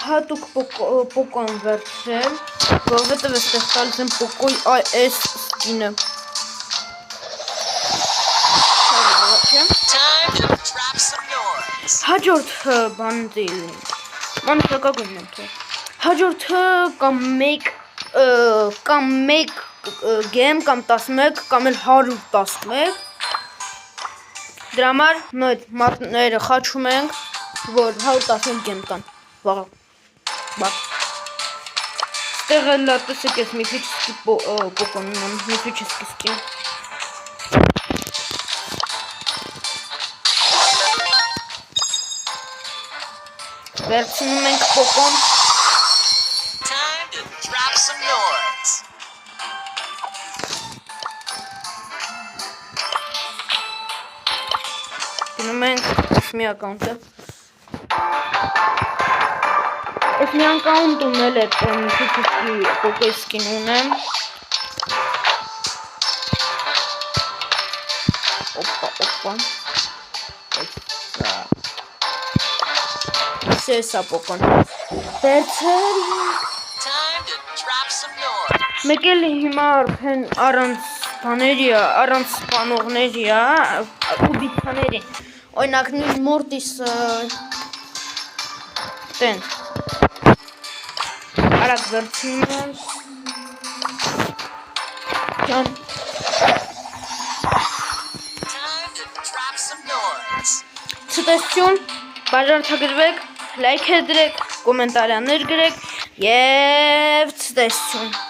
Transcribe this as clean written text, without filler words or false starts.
հատուկ պոկոն վերցրել, որովհետև այստեղ տալիս եմ պոկոյի այս սկինը։ Հաջորդ բանը դիլին։ Մանուշակագույնն եմ թող։ Հաջորդը կամ մեկ գեմ կամ 11 կամ էլ 111։ Դրա համար նույն մատները խաչում ենք, որ 115 գեմ տան։ Վաղ։ Ստեղ էլ տեսեք ես միֆիչեսկի պոկոն ունեմ, միֆիչեսկի սկին։ Վերցնում ենք պոկոն։ Գնում ենք մի ակաունտը։ Ես մի ակաունտում էլ այդ միֆիչեսկի պոկոյի սկին ունեմ։ Օպա։ Սա պոկոն։ Վերցրել։ Մեկ էլ հիմա արդեն առանց բաների, առանց սպանողների, ուբիցաների։ Օրինակ նույն մորտիսը տենց։ Արագ վերցնում եմ։ Ջան։ Ցտեսություն, բաժանորդագրվեք, լայք դրեք, կոմենտարներ գրեք և ցտեսություն։